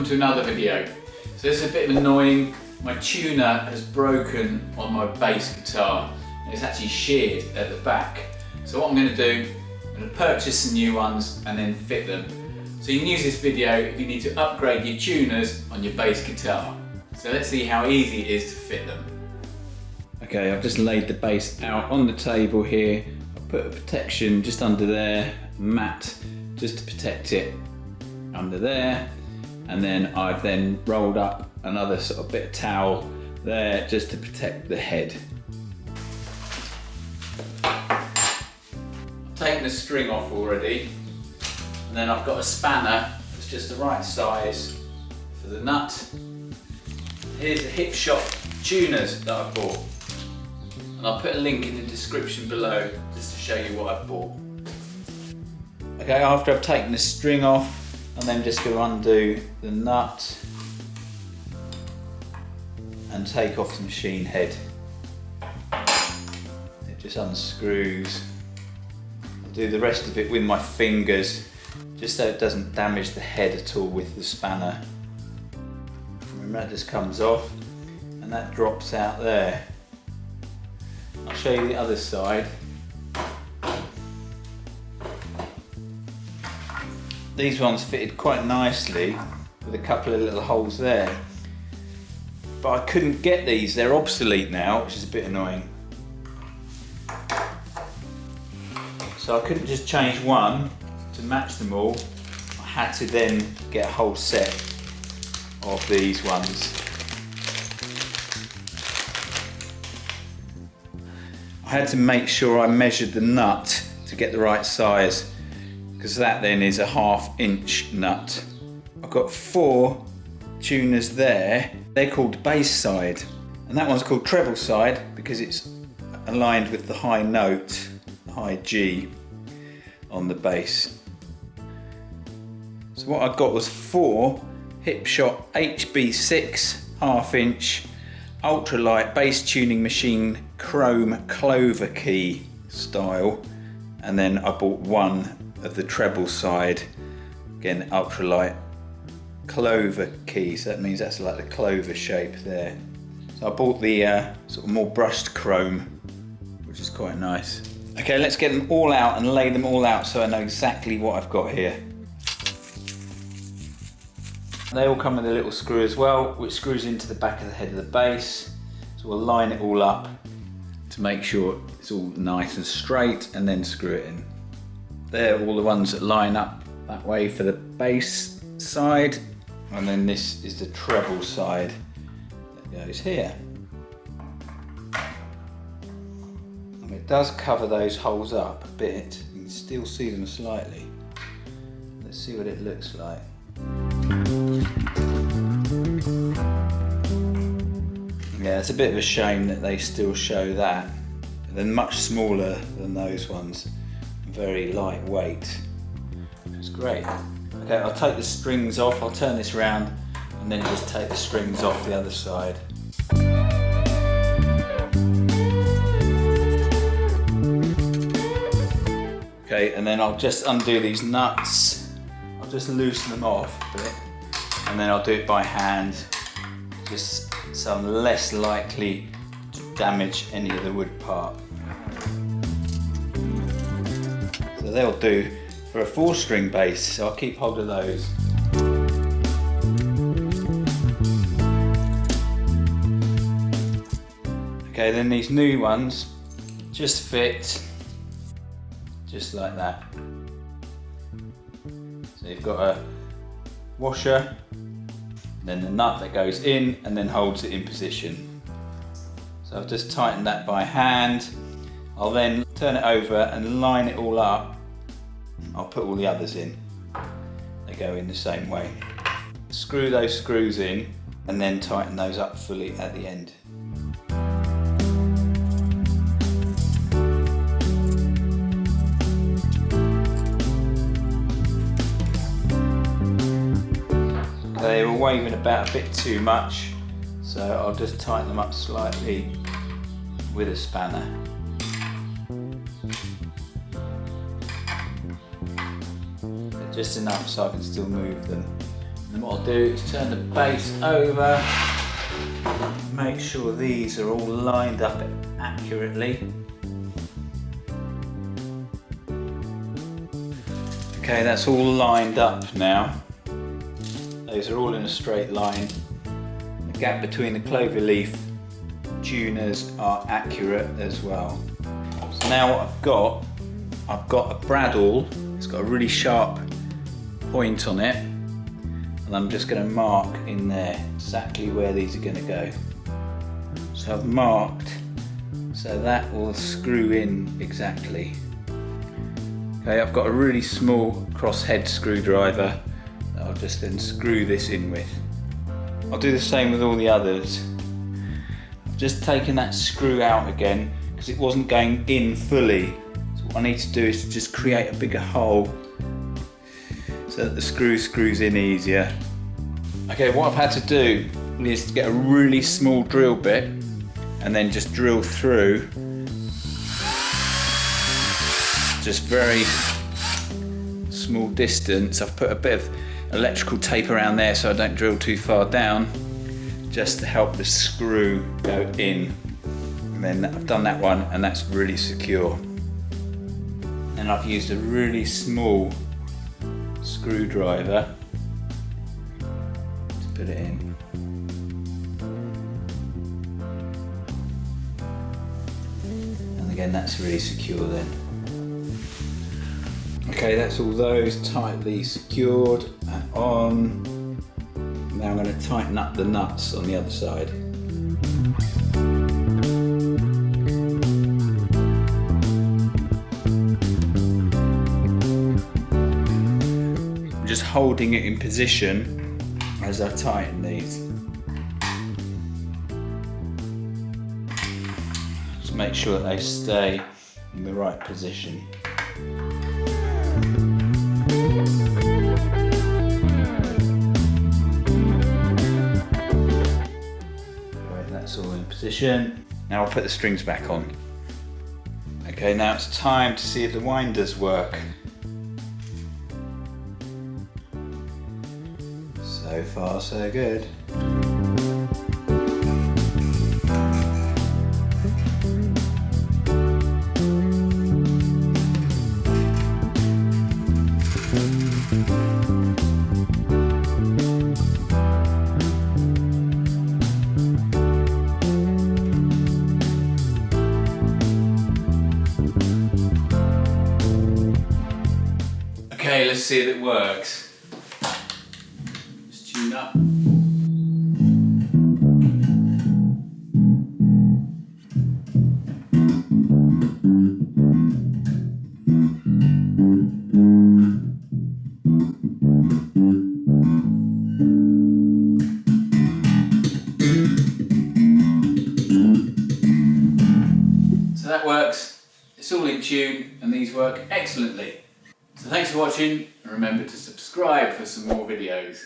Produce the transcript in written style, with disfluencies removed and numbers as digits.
welcome to another video. So this is a bit annoying. My tuner has broken on my bass guitar. It's actually sheared at the back. So what I'm going to do, I'm going to purchase some new ones and then fit them. So you can use this video if you need to upgrade your tuners on your bass guitar. So let's see how easy it is to fit them. Okay, I've just laid the bass out on the table here. I've put a protection just under there, mat, just to protect it under there. And then I've then rolled up another sort of bit of towel there just to protect the head. I've taken the string off already, and then I've got a spanner that's just the right size for the nut. Here's the hip shop tuners that I bought, and I'll put a link in the description below just to show you what I've bought. Okay, after I've taken the string off, I'm then just going to undo the nut and take off the machine head. It just unscrews. I'll do the rest of it with my fingers just so it doesn't damage the head at all with the spanner. And that just comes off and that drops out there. I'll show you the other side. These ones fitted quite nicely with a couple of little holes there. But I couldn't get these, they're obsolete now, which is a bit annoying. So I couldn't just change one to match them all. I had to then get a whole set of these ones. I had to make sure I measured the nut to get the right size, because that then is a 1/2 inch nut. I've got 4 tuners there. They're called bass side, and that one's called treble side because it's aligned with the high note, the high G on the bass. So what I got was 4 Hipshot HB6 1/2 inch ultralight bass tuning machine chrome clover key style, and then I bought one of the treble side, again ultralight clover key, so that means that's like the clover shape there. So I bought the sort of more brushed chrome, which is quite nice. Okay, let's get them all out and lay them all out so I know exactly what I've got here. They all come with a little screw as well, which screws into the back of the head of the bass. So we'll line it all up to make sure it's all nice and straight and then screw it in. They're all the ones that line up that way for the bass side, and then this is the treble side that goes here. And it does cover those holes up a bit. You can still see them slightly. Let's see what it looks like. Yeah, it's a bit of a shame that they still show that. They're much smaller than those ones. Very lightweight. It's great. Okay, I'll take the strings off, I'll turn this round and then just take the strings off the other side. Okay, and then I'll just undo these nuts. I'll just loosen them off a bit, and then I'll do it by hand, just so I'm less likely to damage any of the wood part. So they'll do for a 4-string bass, so I'll keep hold of those. Okay, then these new ones just fit just like that. So you've got a washer, then the nut that goes in and then holds it in position. So I've just tightened that by hand. I'll then turn it over and line it all up. I'll put all the others in. They go in the same way. Screw those screws in and then tighten those up fully at the end. They were waving about a bit too much, so I'll just tighten them up slightly with a spanner. Just enough so I can still move them. And what I'll do is turn the bass over, make sure these are all lined up accurately. Okay, that's all lined up now. Those are all in a straight line. The gap between the cloverleaf tuners are accurate as well. So now what I've got a bradawl. It's got a really sharp point on it, and I'm just going to mark in there exactly where these are going to go. So I've marked so that will screw in exactly. Okay, I've got a really small crosshead screwdriver that I'll just then screw this in with. I'll do the same with all the others. I've just taken that screw out again because it wasn't going in fully. So what I need to do is to just create a bigger hole so that the screw screws in easier. Okay, what I've had to do is to get a really small drill bit and then just drill through. Just very small distance. I've put a bit of electrical tape around there so I don't drill too far down, just to help the screw go in. And then I've done that one and that's really secure. And I've used a really small screwdriver to put it in. And again, that's really secure then. Okay, that's all those tightly secured and on. Now I'm going to tighten up the nuts on the other side. I'm just holding it in position as I tighten these. Just make sure that they stay in the right position. That's all in position. Now I'll put the strings back on. Okay, now it's time to see if the winders work. So far, so good. Okay, let's see if it works. Just tune up. So that works. It's all in tune and these work excellently. So thanks for watching and remember to subscribe for some more videos.